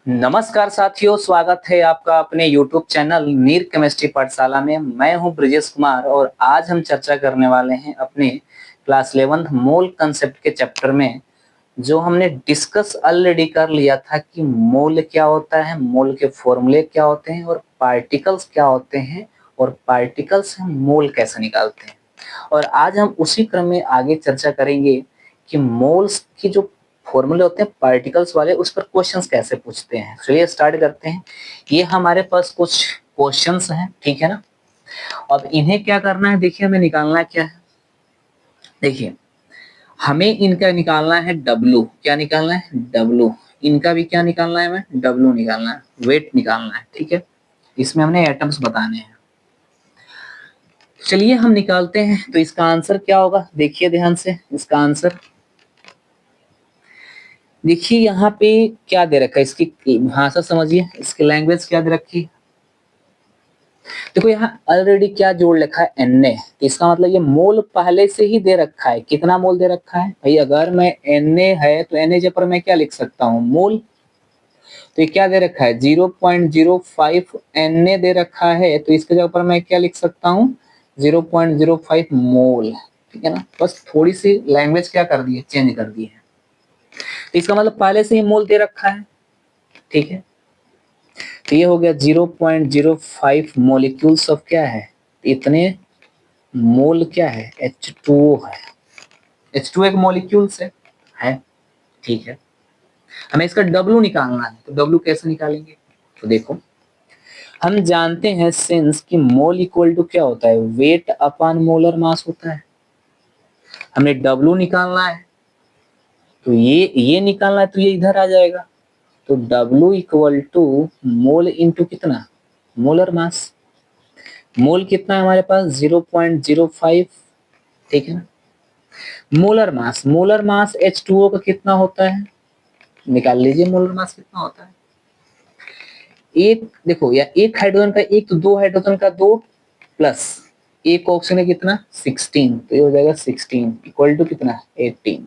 नमस्कार साथियों, स्वागत है आपका अपने YouTube चैनल नीर केमिस्ट्री पाठशाला में। मैं हूं ब्रजेश कुमार और आज हम चर्चा करने वाले हैं अपने क्लास 11th मोल कंसेप्ट के चैप्टर में, जो हमने डिस्कस ऑलरेडी कर लिया था कि मोल क्या होता है, मोल के फॉर्मूले क्या होते हैं और पार्टिकल्स क्या होते हैं और पार्टिकल्स हम मोल कैसे निकालते हैं। और आज हम उसी क्रम में आगे चर्चा करेंगे कि मोल्स की जो फॉर्मूले होते हैं पार्टिकल्स वाले, उस पर क्वेश्चंस कैसे पूछते हैं। चलिए स्टार्ट करते हैं। ये हमारे पास कुछ क्वेश्चंस हैं, ठीक है ना। अब इन्हें क्या करना है, देखिए हमें निकालना क्या है। देखिए हमें इनका निकालना है W। क्या निकालना है? W। इनका भी क्या निकालना है? हमें W निकालना है, वेट निकालना है, ठीक है। इसमें हमने एटम्स बताने हैं। चलिए हम निकालते हैं। तो इसका आंसर क्या होगा, देखिए ध्यान से। इसका आंसर देखिए यहाँ पे क्या दे रखा है, इसकी भाषा समझिए, इसकी लैंग्वेज क्या दे रखी है। देखो यहाँ ऑलरेडी क्या जोड़ रखा है, Na। तो इसका मतलब ये मोल पहले से ही दे रखा है। कितना मोल दे रखा है भाई? अगर मैं Na है तो Na जगह पर मैं क्या लिख सकता हूँ? मोल। तो ये क्या दे रखा है? 0.05 Na दे रखा है, तो इसके जगह पर मैं क्या लिख सकता हूँ? 0.05 मोल, ठीक है ना। बस थोड़ी सी लैंग्वेज क्या कर दी है, चेंज कर दी है। तो इसका मतलब पहले से ही मोल दे रखा है, ठीक है। तो ये हो गया 0.05 मॉलिक्यूल्स ऑफ क्या है, इतने मोल क्या है, H2O है। H2O एक मॉलिक्यूल्स है, ठीक है। हमें इसका W निकालना है, तो W कैसे निकालेंगे? तो देखो हम जानते हैं सिंस कि मोल इक्वल टू क्या होता है, वेट अपॉन मोलर मास होता है। हमें W निकालना है, तो ये निकालना है, तो ये इधर आ जाएगा। तो W equal to mole into कितना, मोलर मास। मोल कितना है हमारे पास? 0.05, ठीक है ना। मोलर मास H2O का कितना होता है, निकाल लीजिए। मोलर मास कितना होता है? एक देखो, या एक हाइड्रोजन का एक, तो दो हाइड्रोजन का दो, प्लस एक ऑक्सीजन है कितना, 16। तो ये हो जाएगा 16 इक्वल टू कितना, 18।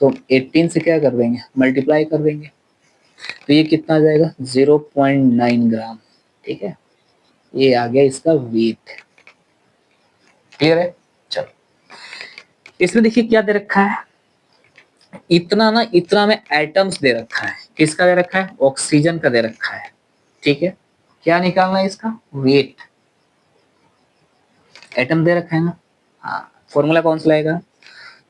तो 18 से क्या कर देंगे, मल्टीप्लाई कर देंगे। तो ये कितना आ जाएगा, 0.9 ग्राम, ठीक है। ये आ गया इसका वेट। क्लियर है? चलो इसमें देखिए क्या दे रखा है, इतना में एटम्स दे रखा है। किसका दे रखा है? ऑक्सीजन का दे रखा है, ठीक है। क्या निकालना है इसका? वेट। एटम दे रखा है ना। हाँ, फॉर्मूला कौन सा लगेगा?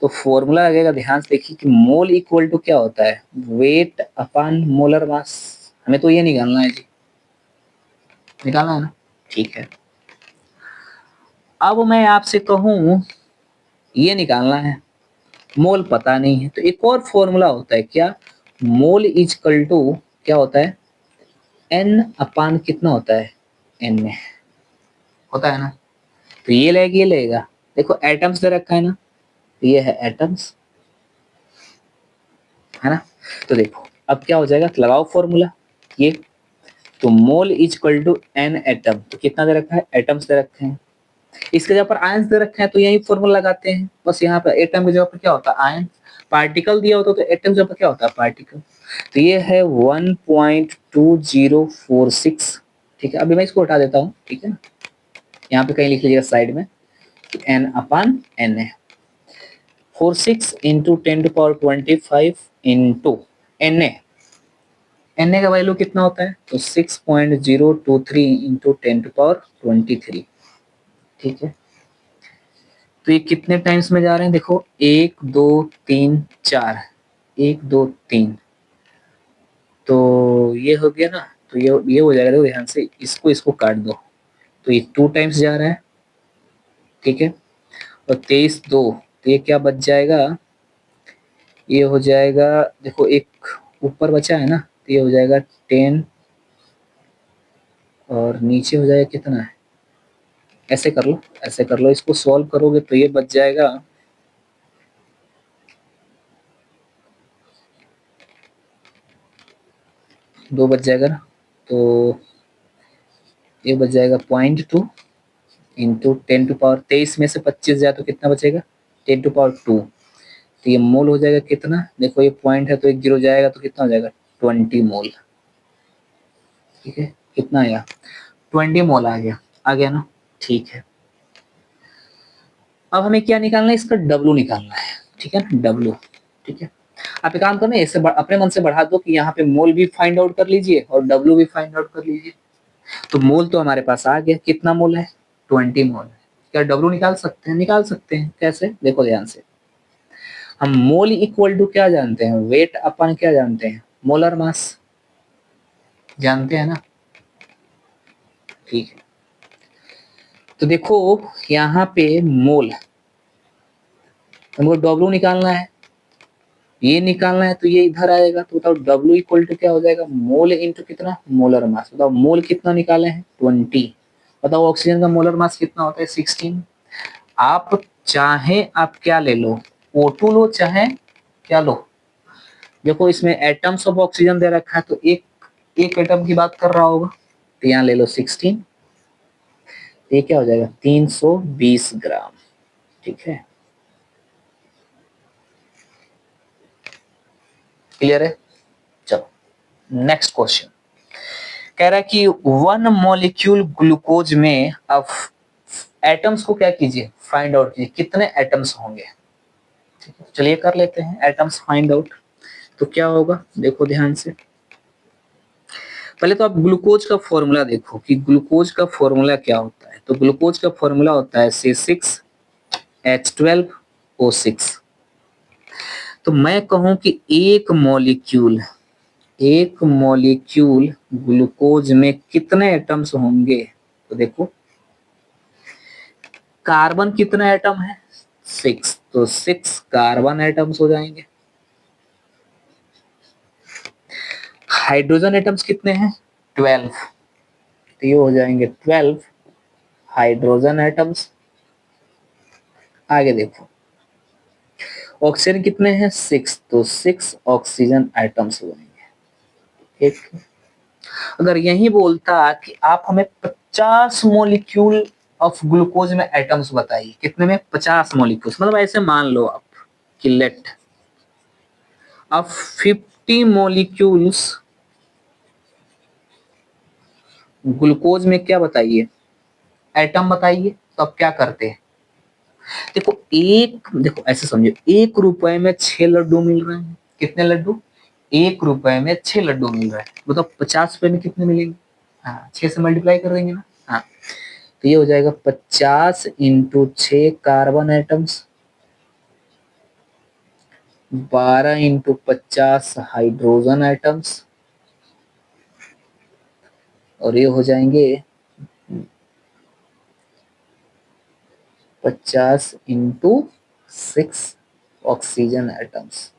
तो फॉर्मूला लगेगा, ध्यान से देखिए कि मोल इक्वल टू क्या होता है, वेट अपॉन मोलर मास। हमें तो ये निकालना है जी, निकालना है ना, ठीक है। अब मैं आपसे कहूं ये निकालना है, मोल पता नहीं है, तो एक और फॉर्मूला होता है क्या, मोल इजकल टू क्या होता है, एन अपान कितना होता है, एन में होता है ना। तो ये लेगा, ये लेगा। देखो एटम्स दे रखा है ना, तो ये है एटम्स, है ना। तो देखो अब क्या हो जाएगा, तो लगाओ फॉर्मूला ये। तो mole is equal to N atom, तो कितना दे रखा है, एटम्स दे रखे हैं। इसके जगह पर आयंस दे रखे हैं, तो यही फॉर्मूला लगाते हैं। बस यहाँ पर एटम की जगह पर क्या होता है, आयंस। पार्टिकल दिया होता तो एटम की जगह पर क्या होता है, पार्टिकल। तो ये है 1.2046, ठीक है। अभी मैं इसको हटा देता हूँ, ठीक है ना। यहाँ पे कहीं लिख लीजिएगा साइड में, एन अपान एन है। 46 into 10⁻25 into N A. N A का वैल्यू कितना होता है, तो 6.023 इंटू 10⁻23, ठीक है। तो ये कितने टाइम्स में जा रहे हैं, देखो 1 2 3 4, 1 2 3, तो ये हो गया ना। तो ये हो जाएगा, देखो ध्यान से, इसको इसको काट दो, तो ये 2 टाइम्स जा रहा है, ठीक है। और 23 2, तो ये क्या बच जाएगा, ये हो जाएगा, देखो एक ऊपर बचा है ना, तो ये हो जाएगा 10, और नीचे हो जाएगा कितना है, ऐसे कर लो, ऐसे कर लो। इसको सॉल्व करोगे तो ये बच जाएगा, दो बच जाएगा ना। तो ये बच जाएगा 0.2 इंटू 10⁻23 में से 25 जाए तो कितना बचेगा, 10⁻2। तो ये मोल हो जाएगा कितना, देखो ये पॉइंट है तो एक जीरो जाएगा तो कितना हो जाएगा, 20 मोल। ठीक है, कितना आया 20 मोल आ गया ना, ठीक है। अब हमें क्या निकालना है, इसका डब्लू निकालना है, ठीक है ना, डब्लू, ठीक है। आप एक काम करना, इससे अपने मन से बढ़ा दो कि यहाँ पे मोल भी फाइंड आउट कर लीजिए और डब्लू भी फाइंड आउट कर लीजिए। तो मोल तो हमारे पास आ गया, कितना मोल है 20 मोल है। क्या डब्लू निकाल सकते हैं? निकाल सकते हैं। कैसे? देखो ध्यान से, हम मोल इक्वल टू क्या जानते हैं, वेट अपन क्या जानते हैं, मोलर मास जानते हैं ना, ठीक है। तो देखो यहाँ पे मोल, हमको डब्लू निकालना है, ये निकालना है, तो ये इधर आएगा, तो बताओ डब्लू इक्वल टू क्या हो जाएगा, मोल इंटू कितना, मोलर मास। बताओ मोल कितना निकाले हैं 20। बताओ ऑक्सीजन का मोलर मास कितना होता है 16। आप चाहे आप क्या ले लो, O2 लो चाहे क्या लो। देखो इसमें एटम्स ऑफ ऑक्सीजन दे रखा है, तो एक एटम की बात कर रहा होगा, तो यहाँ ले लो 16, ये क्या हो जाएगा 320 ग्राम, ठीक है। क्लियर है? चलो नेक्स्ट क्वेश्चन कह रहा है कि 1 मॉलिक्यूल ग्लूकोज में, अब एटम्स को क्या कीजिए, फाइंड आउट कीजिए कितने एटम्स होंगे, ठीक है। चलिए कर लेते हैं एटम्स फाइंड आउट। तो क्या होगा, देखो ध्यान से, पहले तो आप ग्लूकोज का फॉर्मूला देखो कि ग्लूकोज का फॉर्मूला क्या होता है। तो ग्लूकोज का फॉर्मूला होता है C6H12O6। तो मैं कहूं कि एक मॉलिक्यूल ग्लूकोज में कितने एटम्स होंगे। तो देखो कार्बन कितने एटम है 6, तो 6 कार्बन एटम्स हो जाएंगे। हाइड्रोजन एटम्स कितने हैं 12, तो ये हो जाएंगे 12 हाइड्रोजन एटम्स। आगे देखो ऑक्सीजन कितने हैं 6, तो 6 ऑक्सीजन एटम्स हो जाएंगे। एक अगर यही बोलता कि आप हमें 50 मॉलिक्यूल ऑफ ग्लूकोज में एटम्स बताइए, कितने में 50 मॉलिक्यूल्स, मतलब ऐसे मान लो आप कि लेट अब 50 मॉलिक्यूल्स ग्लूकोज में क्या बताइए, एटम बताइए। तो अब क्या करते हैं, देखो ऐसे समझो, 1 रुपए में 6 लड्डू मिल रहे हैं। कितने लड्डू, 1 रुपए में 6 लड्डू मिल रहे हैं। बताओ 50 रुपए में कितने मिलेंगे, हाँ 6 से मल्टीप्लाई कर देंगे ना, हाँ। तो ये हो जाएगा 50 into 6 carbon atoms, 12 into 50 hydrogen atoms, और ये हो जाएंगे 50 इंटू 6 ऑक्सीजन एटम्स।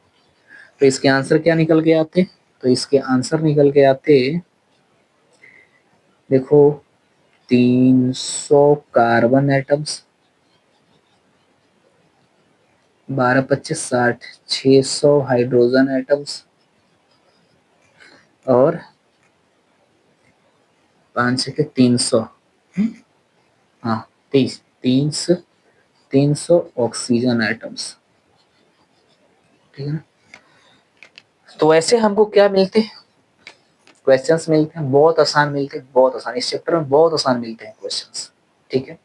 तो इसके आंसर क्या निकल के आते, तो इसके आंसर निकल के आते, देखो 300 कार्बन एटम्स, 12 25 60, 600 हाइड्रोजन एटम्स, और 5 6 के 300, हाँ 300 ऑक्सीजन एटम्स, ठीक है ना। तो ऐसे हमको क्या मिलते हैं, क्वेश्चंस मिलते हैं, बहुत आसान मिलते हैं, बहुत आसान, इस चैप्टर में बहुत आसान मिलते हैं क्वेश्चंस, ठीक है।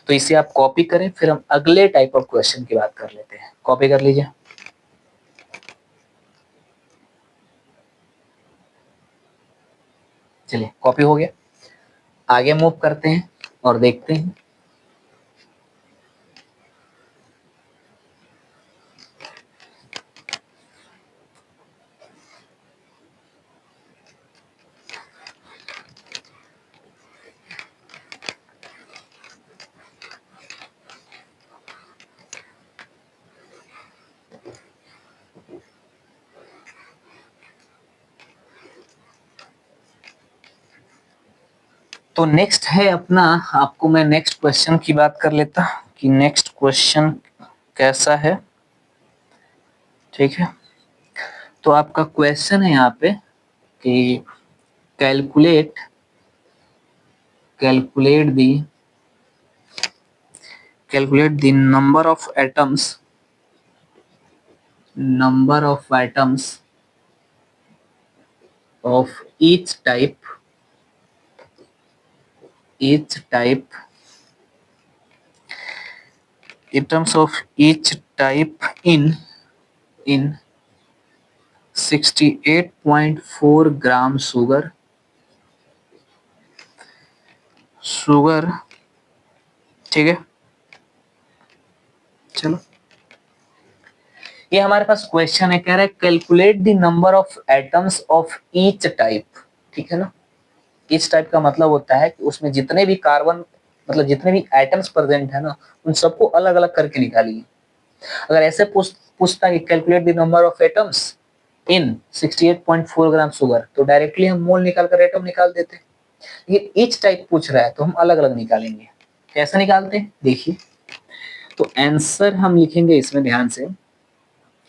तो इसे आप कॉपी करें, फिर हम अगले टाइप ऑफ क्वेश्चन की बात कर लेते हैं। कॉपी कर लीजिए, चलिए कॉपी हो गया, आगे मूव करते हैं और देखते हैं। तो नेक्स्ट है अपना, आपको मैं नेक्स्ट क्वेश्चन की बात कर लेता कि नेक्स्ट क्वेश्चन कैसा है, ठीक है। तो आपका क्वेश्चन है यहाँ पे कि calculate calculate the calculate the number of atoms of each type each type, in terms of each type in 68.4 gram sugar, ठीक है। चलो, ये हमारे पास क्वेश्चन है, कह रहा है calculate the number of atoms of each type, ठीक है ना। ईच टाइप का मतलब होता है कि उसमें जितने भी कार्बन, मतलब जितने भी एटम्स प्रेजेंट है ना, उन सबको अलग अलग करके निकालिए। अगर ऐसे पूछता कि calculate the number of atoms in 68.4 gram sugar, तो डायरेक्टली हम मोल निकाल कर एटम निकाल देते। ये ईच टाइप पूछ रहा है तो हम अलग अलग निकालेंगे। कैसे निकालते हैं देखिए, तो आंसर हम लिखेंगे इसमें, ध्यान से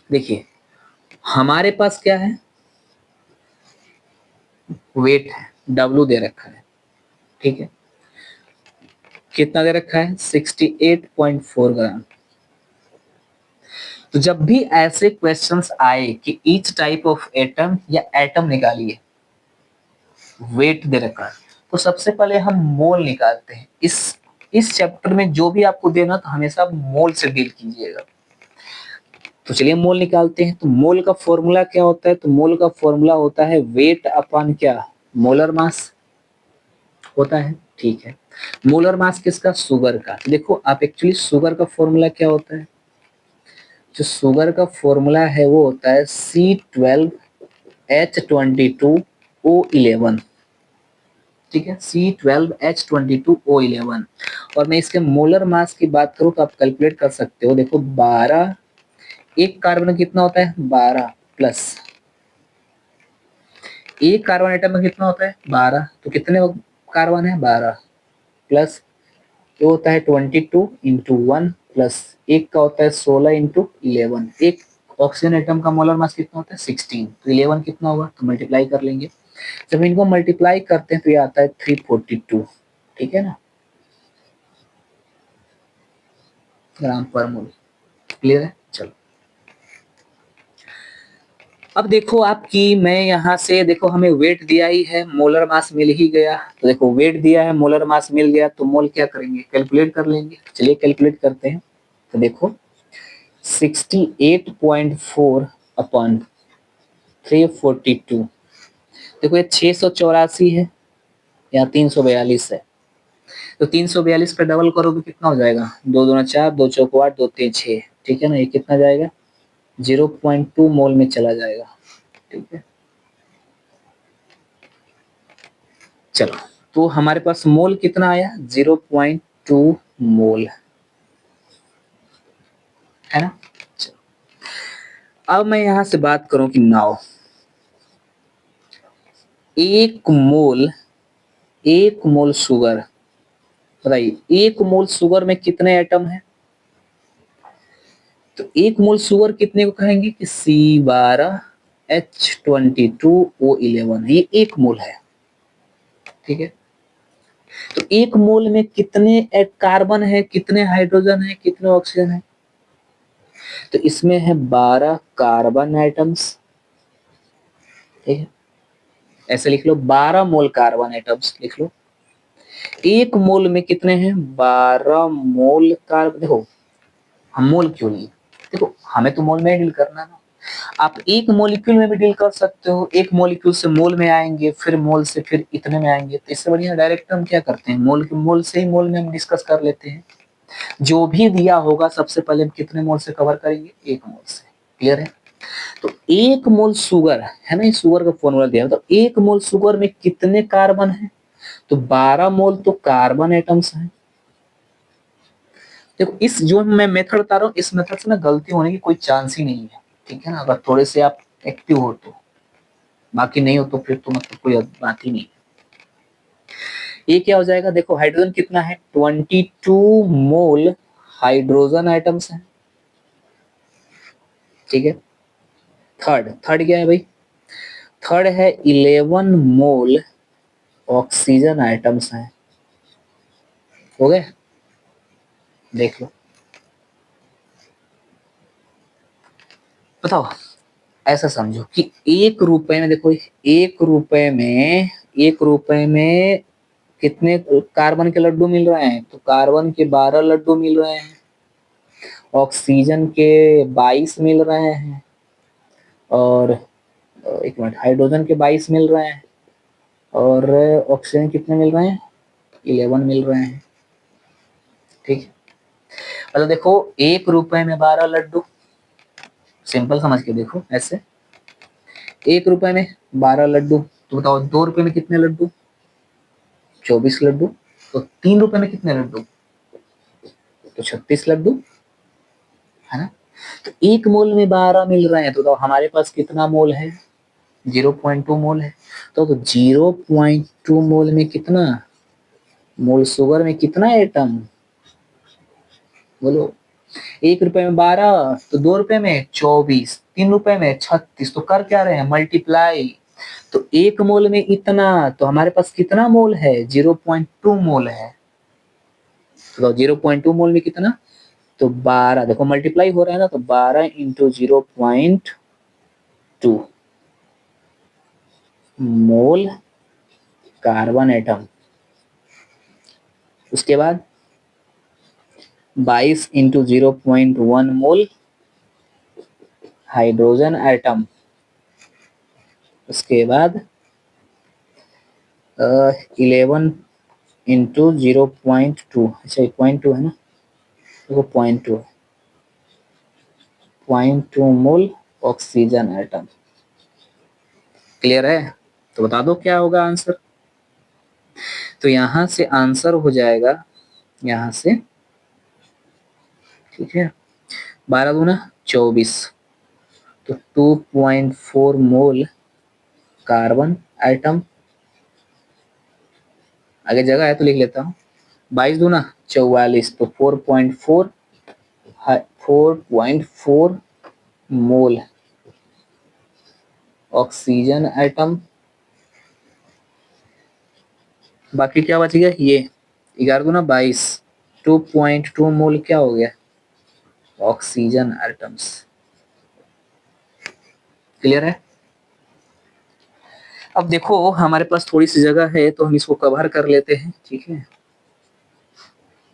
देखिए। हमारे पास क्या है, वेट है, डब्ल्यू दे रखा है, ठीक है। कितना दे रखा है, 68.4 ग्राम। तो जब भी ऐसे क्वेश्चंस आए कि ईच टाइप ऑफ एटम या एटम निकालिए, वेट दे रखा है, तो सबसे पहले हम मोल निकालते हैं। इस चैप्टर में जो भी आपको देना, तो हमेशा आप मोल से डील कीजिएगा। तो चलिए मोल निकालते हैं। तो मोल का फॉर्मूला क्या होता है, तो मोल का फॉर्मूला होता है वेट अपॉन क्या, मोलर मास होता है, ठीक है। मोलर मास किसका, शुगर का। देखो आप एक्चुअली शुगर का फॉर्मूला क्या होता है, जो शुगर का फॉर्मूला है वो होता है C12H22O11, ठीक है, C12H22O11। और मैं इसके मोलर मास की बात करूं तो आप कैलकुलेट कर सकते हो। देखो 12, एक कार्बन कितना होता है, 12 प्लस एक कार्बन एटम में कितना होता है, 12, तो कितने कार्बन है, 12 प्लस ये होता है 22 × 1 प्लस एक का होता है 16 × 11। एक ऑक्सीजन एटम का मोलर मास कितना होता है, 16, तो 11 कितना होगा, तो मल्टीप्लाई कर लेंगे। जब इनको मल्टीप्लाई करते हैं तो ये आता है 342, ठीक है ना, ग्राम पर मोल। क्लियर है। चलो, अब देखो आपकी, मैं यहाँ से देखो हमें वेट दिया ही है, मोलर मास मिल ही गया। तो देखो वेट दिया है, मोलर मास मिल गया, तो मोल क्या करेंगे, कैलकुलेट कर लेंगे। चलिए कैलकुलेट करते हैं। तो देखो 68.4 अपॉन 342, देखो ये 684 है या 342 है। तो 342 पे डबल करोगे कितना हो जाएगा, 2 दूना 4, 2 चौक 8, 2 3 6, ठीक है ना। ये कितना जाएगा, 0.2 मोल में चला जाएगा, ठीक है। चलो, तो हमारे पास मोल कितना आया, 0.2 मोल, है ना। चलो, अब मैं यहां से बात करूं कि नाउ एक मोल शुगर, बताइए एक मोल शुगर में कितने एटम है। तो एक मोल शुगर कितने को कहेंगे कि C12H22O11, ये एक मोल है, ठीक है। तो एक मोल में कितने कार्बन है, कितने हाइड्रोजन है, कितने ऑक्सीजन है, तो इसमें है 12 कार्बन एटम्स, ठीक है। ऐसे लिख लो, 12 मोल कार्बन एटम्स लिख लो। एक मोल में कितने हैं, 12 मोल कार्बन। देखो हम मोल क्यों लिए, देखो हमें तो मोल में डील करना है ना। आप एक मॉलिक्यूल में भी डील कर सकते हो, एक मॉलिक्यूल से मोल में आएंगे, फिर मोल से फिर इतने में आएंगे। तो इससे बढ़िया डायरेक्ट हम क्या करते हैं, मोल से ही मोल में हम डिस्कस कर लेते हैं। जो भी दिया होगा सबसे पहले हम कितने मोल से कवर करेंगे, एक मोल से। क्लियर है। तो एक मोल शुगर है ना, इस शुगर का फॉर्मूला दिया है, तो एक मोल शुगर में कितने कार्बन है, तो 12 मोल तो कार्बन एटम्स हैं। देखो इस जो मैं मेथड बता रहा हूँ, इस मेथड से ना गलती होने की कोई चांस ही नहीं है, ठीक है ना, अगर थोड़े से आप एक्टिव हो तो। बाकी नहीं हो तो फिर तो मतलब कोई बात ही नहीं। ये क्या हो जाएगा, देखो हाइड्रोजन कितना है, 22 मोल हाइड्रोजन आइटम्स हैं, ठीक है। थर्ड क्या है भाई, थर्ड है 11 मोल ऑक्सीजन आइटम्स हैं, हो गए। देख लो, बताओ, ऐसा समझो कि 1 रुपए में, देखो 1 रुपए में 1 रुपए में कितने कार्बन के लड्डू मिल रहे हैं? तो कार्बन के 12 लड्डू मिल रहे हैं, ऑक्सीजन के 22 मिल रहे हैं, और एक मिनट, हाइड्रोजन के 22 मिल रहे हैं, और ऑक्सीजन कितने मिल रहे हैं? 11 मिल रहे हैं। ठीक है, मतलब देखो 1 रुपए में 12 लड्डू, सिंपल समझ के देखो ऐसे, 1 रुपए में 12 लड्डू, तो बताओ 2 रुपए में कितने लड्डू? 24 लड्डू। तो 3 रुपए में कितने लड्डू? तो 36 लड्डू, है ना। तो 1 मोल में 12 मिल रहे हैं, तो हमारे पास कितना मोल है? 0.2 मोल है। तो 0.2 मोल में कितना मोल शुगर में कितना एटम? बोलो। 1 रुपए में 12, तो 2 रुपए में 24, 3 रुपए में 36, तो कर क्या रहे हैं? मल्टीप्लाई। तो 1 मोल में इतना, तो हमारे पास कितना मोल है? 0.2 मोल है। तो 0.2 मोल में कितना? तो 12, देखो मल्टीप्लाई हो रहा है ना, तो 12 इंटू 0.2 मोल कार्बन एटम। उसके बाद 22 इंटू 0.1 मोल हाइड्रोजन एटम। उसके बाद 11 इंटू 0.2, अच्छा 0.2 है ना, देखो 0.2 मोल ऑक्सीजन एटम। क्लियर है? तो बता दो क्या होगा आंसर। तो यहां से आंसर हो जाएगा, यहां से, ठीक है, 12 दूना 24, तो 2.4 मोल कार्बन एटम। आगे जगह है तो लिख लेता हूँ, 22 दूना 44, तो 4.4 मोल ऑक्सीजन एटम। बाकी क्या बच गया? ये 11 दूना 22, 2.2 मोल क्या हो गया? Oxygen atoms. क्लियर है? अब देखो हमारे पास थोड़ी सी जगह है, तो हम इसको कवर कर लेते हैं, ठीक है,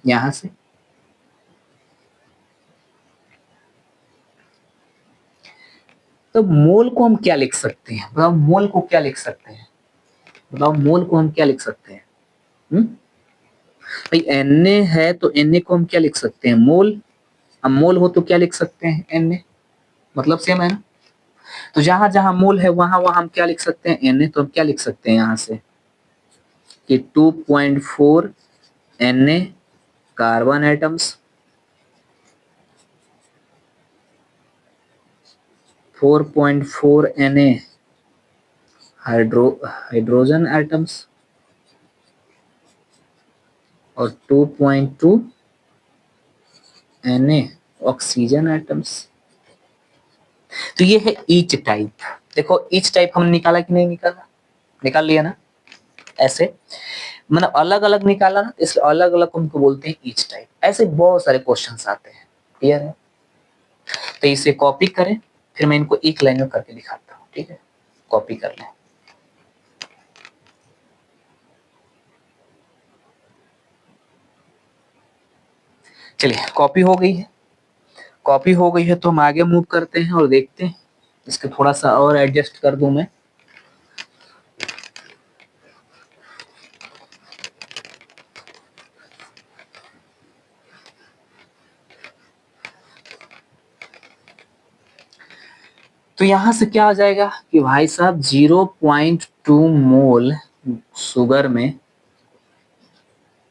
यहां से। तो मोल को हम क्या लिख सकते हैं? बताओ मोल को क्या लिख सकते हैं? बताओ मोल को हम क्या लिख सकते हैं? भाई Na है, तो Na को हम क्या लिख सकते हैं? मोल। अब मोल हो तो क्या लिख सकते हैं? Na, मतलब सेम है ना। तो जहां जहां मोल है वहां वहां हम क्या लिख सकते हैं? Na। तो हम क्या लिख सकते हैं यहां से कि 2.4 Na carbon atoms, 4.4 Na hydrogen atoms, और 2.2 Na ऑक्सीजन एटम्स। तो ये है ईच टाइप। देखो ईच टाइप हम निकाला कि नहीं निकाला? निकाल लिया ना। ऐसे मतलब अलग अलग निकाला ना, इसलिए अलग अलग हमको बोलते हैं ईच टाइप। ऐसे बहुत सारे क्वेश्चंस आते हैं। क्लियर है? तो इसे कॉपी करें, फिर मैं इनको एक लाइन में करके दिखाता हूँ, ठीक है। कॉपी कर लें। चलिए कॉपी हो गई है। कॉपी हो गई है तो हम आगे मूव करते हैं और देखते हैं। इसके थोड़ा सा और एडजस्ट कर दूं मैं। तो यहां से क्या आ जाएगा कि भाई साहब 0.2 मोल शुगर में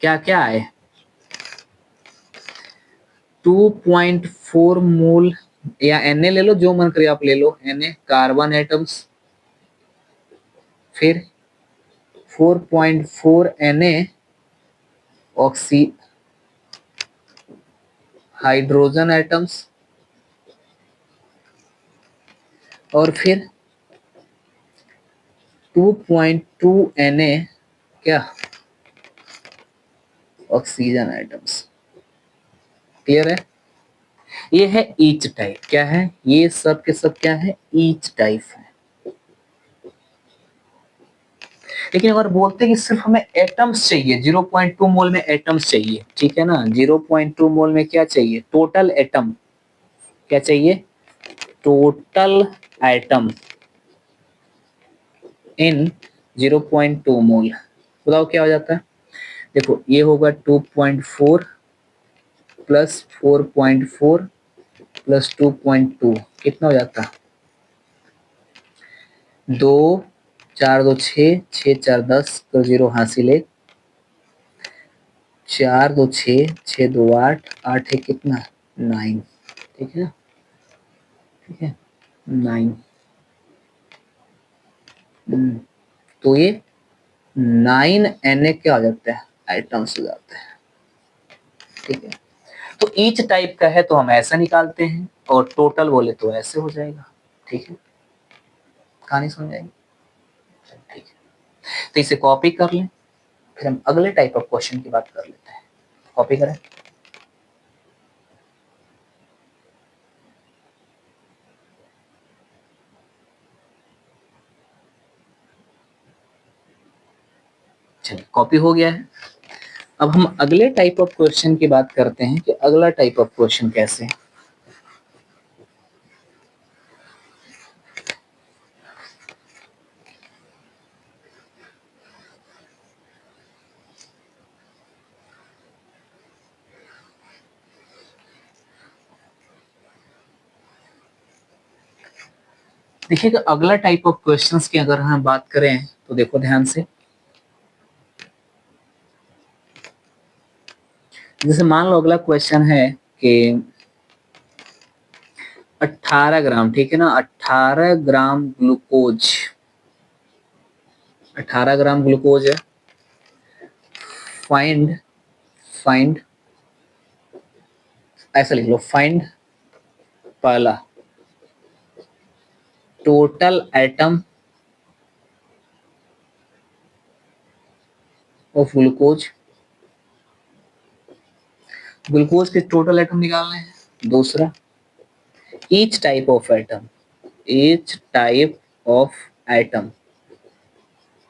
क्या क्या है? 2.4 मोल, या Na ले लो, जो मन करे आप ले लो, Na कार्बन एटम्स, फिर 4.4 Na ऑक्सी हाइड्रोजन एटम्स, और फिर 2.2 Na क्या? Oxygen atoms. क्लियर है? ये है ईच टाइप। क्या है? ये सब के सब क्या है? ईच टाइप है। लेकिन अगर बोलते कि सिर्फ हमें एटम्स चाहिए, 0.2 मोल में एटम्स चाहिए, ठीक है ना, 0.2 मोल में क्या चाहिए, टोटल एटम, क्या चाहिए, टोटल एटम इन 0.2 मोल, बताओ क्या हो जाता है। देखो ये होगा 2.4 प्लस 4.4 प्लस 2.2, कितना हो जाता है, 2 4 2 6, 6 4 10, तो 0 हासिल है, 4 2 6, 6 2 8, 8 है कितना, 9, ठीक है ना, ठीक है, 9। तो ये 9 Na क्या हो जाता है, आइटम्स हो जाते हैं, ठीक है। तो ईच टाइप का है तो हम ऐसा निकालते हैं, और टोटल बोले तो ऐसे हो जाएगा, ठीक है, कहानी समझ आएगी, ठीक है। तो इसे कॉपी कर लें, फिर हम अगले टाइप ऑफ क्वेश्चन की बात कर लेते हैं। कॉपी करें, चलिए कॉपी हो गया है। अब हम अगले टाइप ऑफ क्वेश्चन की बात करते हैं कि अगला टाइप ऑफ क्वेश्चन कैसे है। देखिएगा अगला टाइप ऑफ क्वेश्चंस की अगर हम बात करें तो देखो ध्यान से, जैसे मान लो अगला क्वेश्चन है कि 18 ग्राम, ठीक है ना, 18 ग्राम ग्लूकोज, 18 ग्राम ग्लूकोज है, फाइंड फाइंड ऐसा लिख लो, फाइंड पहला total atom of glucose, glucose के टोटल एटम निकालने हैं। दूसरा each type of atom, each type of atom,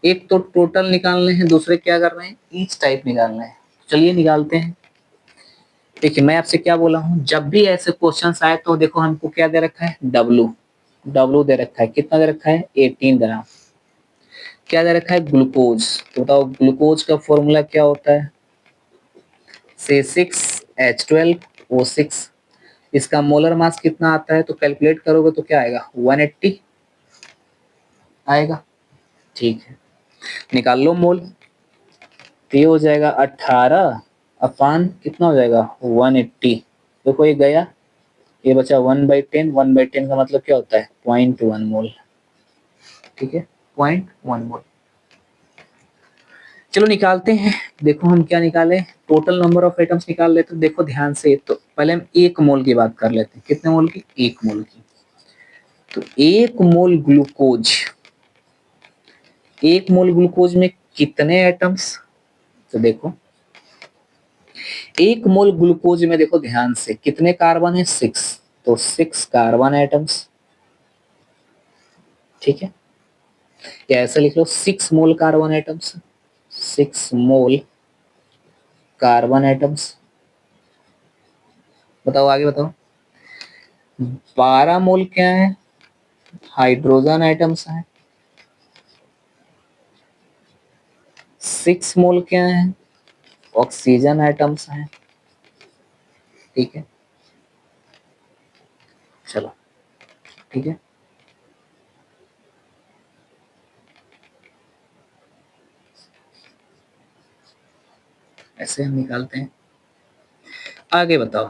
एक तो टोटल निकालने हैं, दूसरे क्या कर रहे हैं, ईच टाइप निकालना है। चलिए निकालते हैं। देखिए मैं आपसे क्या बोला हूं, जब भी ऐसे क्वेश्चंस आए तो देखो हमको क्या दे रखा है, डब्लू, डब्लू दे रखा है, कितना दे रखा है, 18 ग्राम। क्या दे रखा है, ग्लूकोज, तो बताओ ग्लूकोज का फॉर्मूला क्या होता है, C6H12O6। इसका मोलर मास कितना आता है, तो कैलकुलेट करोगे तो क्या आएगा, 180 आएगा, ठीक है, निकाल लो मोल। तो ये हो जाएगा 18 अपान कितना हो जाएगा, 180। देखो ये गया, ये बचा 1/10, 1/10 का मतलब क्या होता है, 0.1 मोल, ठीक है, 0.1 मोल। चलो निकालते हैं, देखो हम क्या निकाले, टोटल नंबर ऑफ एटम्स निकाल लेते हैं। देखो ध्यान से, तो पहले हम 1 मोल की बात कर लेते हैं, कितने मोल की, 1 मोल की। तो 1 मोल ग्लूकोज, 1 मोल ग्लूकोज में कितने एटम्स, तो देखो 1 मोल ग्लूकोज में देखो ध्यान से कितने कार्बन है, 6, तो 6 कार्बन एटम्स, ठीक है, या ऐसा लिख लो 6 mole carbon atoms, 6 mole carbon atoms. बताओ आगे बताओ, 12 मोल क्या है, हाइड्रोजन एटम्स हैं, 6 मोल क्या है, ऑक्सीजन एटम्स हैं, ठीक है, चलो ठीक है, ऐसे हम निकालते हैं। आगे बताओ,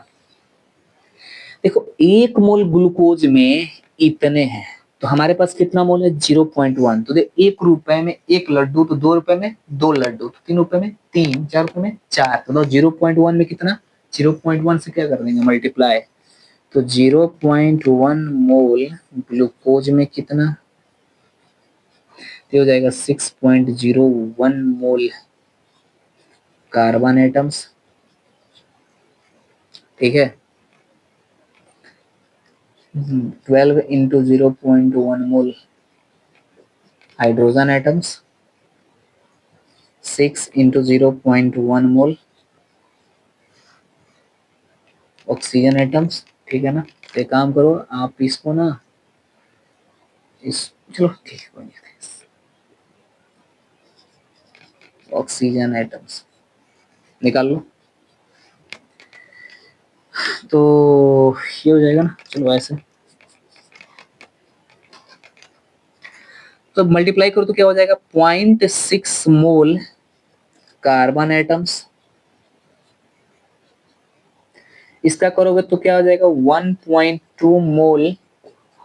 देखो 1 मोल ग्लूकोज में इतने हैं, तो हमारे पास कितना मोल है, 0.1। तो देख 1 रुपए में 1 लड्डू, तो 2 रुपए में 2 लड्डू, तो 3 रुपए में 3, 4 रुपए में 4, तो 0.1 में कितना, 0.1 से क्या कर देंगे, मल्टीप्लाई, तो 0.1 मोल ग्लूकोज में कितना, ये हो जाएगा 6.01 मोल कार्बन एटम्स, ठीक है, 12 इंटू 0.1 मोल हाइड्रोजन एटम्स, 6 इंटू 0.1 मोल ऑक्सीजन एटम्स, ठीक है ना। तो एक काम करो आप इसको ना इस चलो ठीक है कोई नहीं, ऑक्सीजन एटम्स निकाल लो तो ये हो जाएगा ना। चलो ऐसे तो मल्टीप्लाई करो तो क्या हो जाएगा 0.6 मोल कार्बन एटम्स, इसका करोगे तो क्या हो जाएगा 1.2 मोल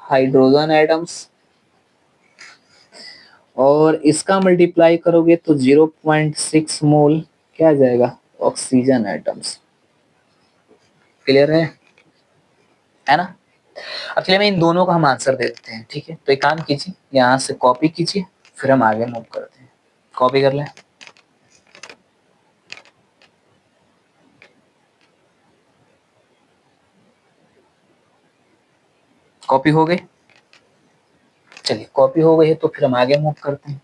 हाइड्रोजन एटम्स, और इसका मल्टीप्लाई करोगे तो 0.6 मोल क्या आ जाएगा ऑक्सीजन एटम्स। क्लियर है ना। अब चलिए मैं इन दोनों का हम आंसर दे देते हैं, ठीक है। तो एक काम कीजिए यहाँ से कॉपी कीजिए फिर हम आगे मूव करते हैं। कॉपी कर लें, कॉपी हो गई। चलिए कॉपी हो गई है तो फिर हम आगे मूव करते हैं।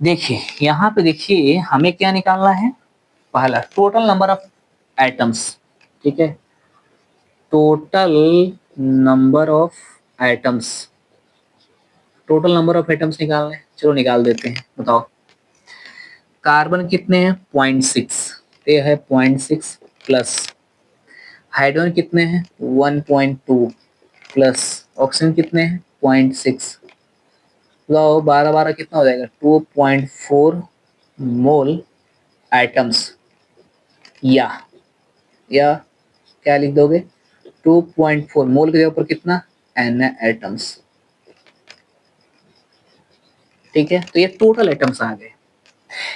देखिए यहाँ पे देखिए हमें क्या निकालना है, पहला टोटल नंबर ऑफ एटम्स, ठीक है। Total number of atoms, total number of atoms निकालना है। चलो निकाल देते हैं, बताओ कार्बन कितने हैं 0.6, ये है 0.6 प्लस हाइड्रोजन कितने हैं 1.2 प्लस ऑक्सीजन कितने हैं 0.6, तो 12 कितना हो जाएगा 2.4 मोल एटम्स, या क्या लिख दोगे 2.4 मोल के जगह पर कितना एन एटम्स, ठीक है। तो ये टोटल एटम्स आ गए,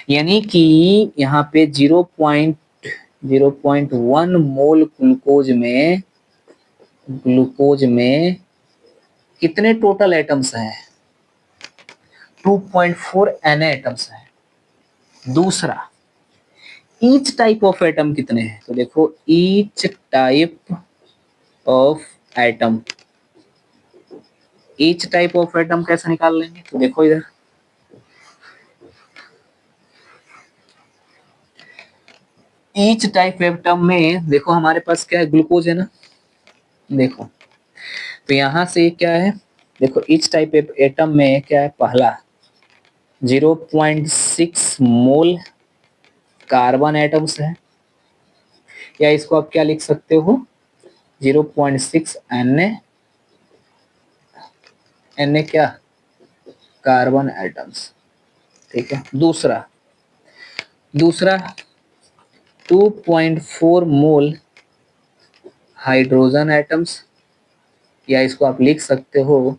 यानी कि यहाँ पे 0.1 मोल ग्लूकोज में कितने टोटल एटम्स हैं 2.4 एन एटम्स हैं। दूसरा ईच टाइप ऑफ एटम कितने हैं, तो देखो each type of atom, each type of atom कैसे निकाल लेंगे, तो देखो इधर ईच टाइप एटम में देखो हमारे पास क्या है ग्लूकोज है ना, देखो तो यहां से क्या है, देखो ईच टाइप एटम में क्या है, पहला 0.6 मोल कार्बन एटम्स है, या इसको आप क्या लिख सकते हो 0.6 एन क्या कार्बन एटम्स, ठीक है। दूसरा 2.4 मोल हाइड्रोजन एटम्स, या इसको आप लिख सकते हो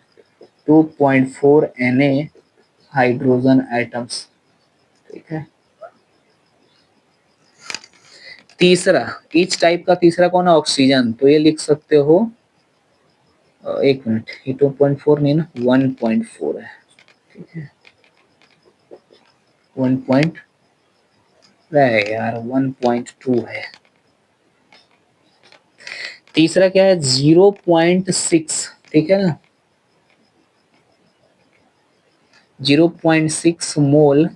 2.4 Na हाइड्रोजन एटम्स, ठीक है। तीसरा ईच टाइप का तीसरा कौन है ऑक्सीजन, तो ये लिख सकते हो एक मिनट, ये 2.4 नहीं ना 1.4 है, ठीक है 1 पॉइंट यार 1.2 है। तीसरा क्या है 0.6, ठीक है ना 0.6 मोल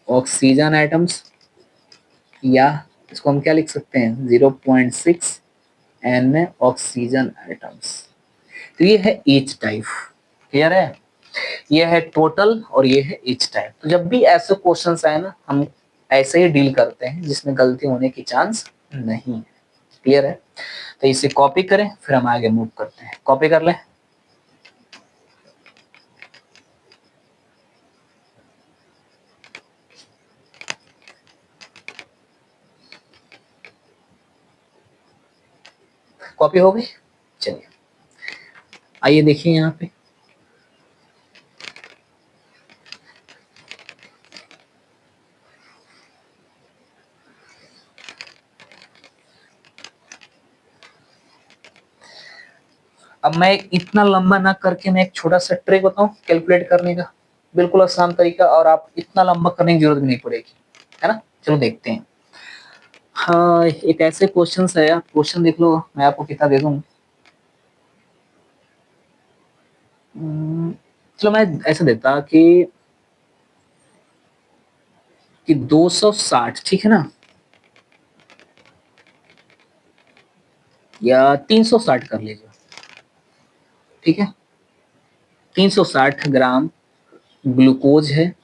ऑक्सीजन एटम्स, या इसको हम क्या लिख सकते हैं 0.6 एन ऑक्सीजन एटम्स। तो ये है ईच टाइप, क्लियर है। ये है टोटल और ये है ईच टाइप। तो जब भी ऐसे क्वेश्चंस आए ना हम ऐसे ही डील करते हैं जिसमें गलती होने की चांस नहीं है, क्लियर है। तो इसे कॉपी करें फिर हम आगे मूव करते हैं। कॉपी कर लें, कॉपी हो गई। चलिए आइए देखिए यहाँ पे अब मैं इतना लंबा ना करके मैं एक छोटा सा ट्रिक बताऊं कैलकुलेट करने का, बिल्कुल आसान तरीका, और आप इतना लंबा करने की जरूरत भी नहीं पड़ेगी, है ना। चलो देखते हैं। हाँ, एक ऐसे क्वेश्चन है, आप क्वेश्चन देख लो, मैं आपको कितना दे दूं। चलो मैं ऐसे देता कि 260, ठीक है ना, या 360 कर लीजिए, ठीक है। 360 ग्राम ग्लूकोज है,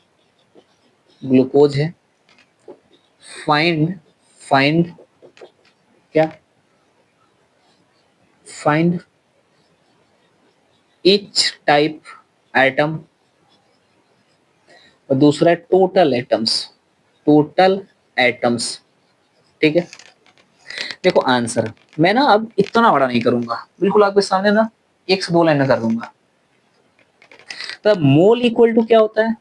ग्लूकोज है। फाइंड फाइंड क्या, फाइंड ईच टाइप एटम, और दूसरा है टोटल एटम्स, टोटल एटम्स, ठीक है। देखो आंसर मैं ना अब इतना बड़ा नहीं करूंगा, बिल्कुल आपके सामने ना 1 से 2 लाइन में कर दूंगा। तो मोल इक्वल टू क्या होता है,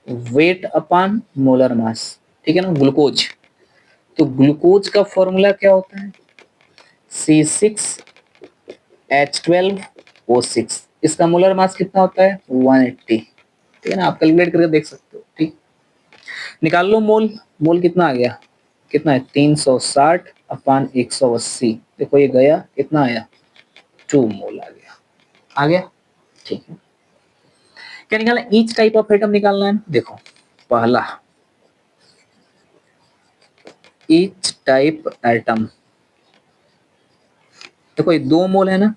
वेट अपॉन मोलर मास, ठीक है ना, ग्लूकोज। तो ग्लूकोज का फॉर्मूला क्या होता है, C6H12O6। इसका मोलर मास कितना होता है, 180, ठीक है ना, आप कैलकुलेट करके देख सकते हो, ठीक। निकाल लो मोल, मोल कितना आ गया, कितना है 360 अपॉन 180, देखो ये गया, कितना आया 2 मोल आ गया, आ गया, ठीक है। क्या निकालना है, ईच टाइप ऑफ एटम निकालना है। देखो पहला, ईच टाइप एटम, देखो ये 2 मोल है ना,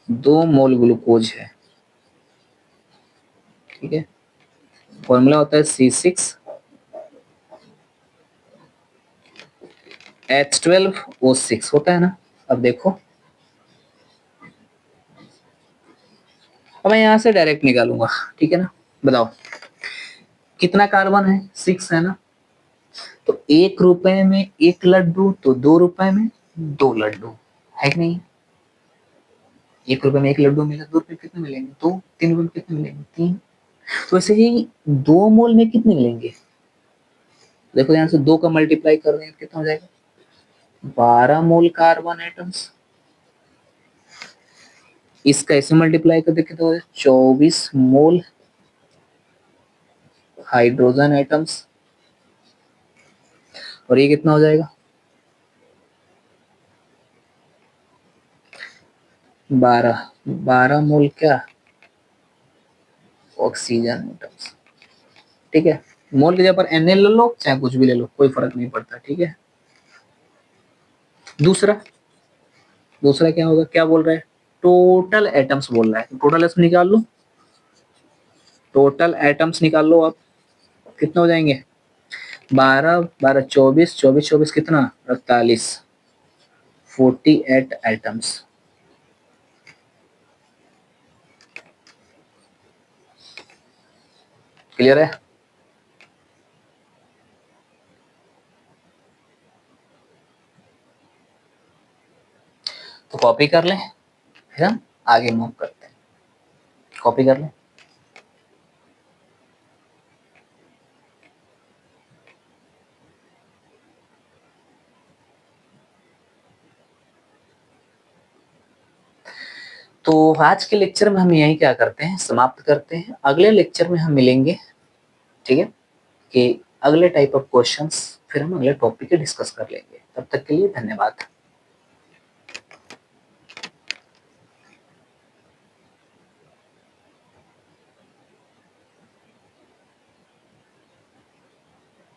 2 मोल ग्लूकोज है, ठीक है। फॉर्मूला होता है C6H12O6 होता है ना। अब देखो, अब मैं यहां से डायरेक्ट निकालूंगा, ठीक है ना। बताओ कितना कार्बन है, 6 है ना। तो 1 रुपए में 1 लड्डू, तो 2 रुपए में 2 लड्डू, है कि नहीं। 1 रुपए में 1 लड्डू मिला, 2 रुपए कितने मिलेंगे, 2, 3 रुपए में कितने मिलेंगे, 3। तो ऐसे ही 2 मोल में कितने मिलेंगे, देखो यहाँ से 2 का मल्टीप्लाई कर रहे हैं, कितना हो जाएगा, 12 मोल कार्बन एटम्स। इसका ऐसे मल्टीप्लाई कर देखे तो 24 मोल हाइड्रोजन एटम्स। और ये कितना हो जाएगा, 12 मोल क्या, ऑक्सीजन एटम्स, ठीक है। मोल की जगह पर Na ले लो, चाहे कुछ भी ले लो, कोई फर्क नहीं पड़ता, ठीक है। दूसरा, दूसरा क्या होगा, क्या बोल रहा है, टोटल एटम्स बोल रहा है, टोटल एटम्स निकाल लो, टोटल एटम्स निकाल लो आप, कितने हो जाएंगे, 12 12 24, 24 24 कितना, 48, 48 एटम्स। क्लियर है। तो कॉपी कर लें, फिर हम आगे मूव करते हैं, कॉपी कर लें। तो आज के लेक्चर में हम यही क्या करते हैं, समाप्त करते हैं। अगले लेक्चर में हम मिलेंगे, ठीक है, कि अगले टाइप ऑफ क्वेश्चंस फिर हम अगले टॉपिक पे डिस्कस कर लेंगे। तब तक के लिए धन्यवाद।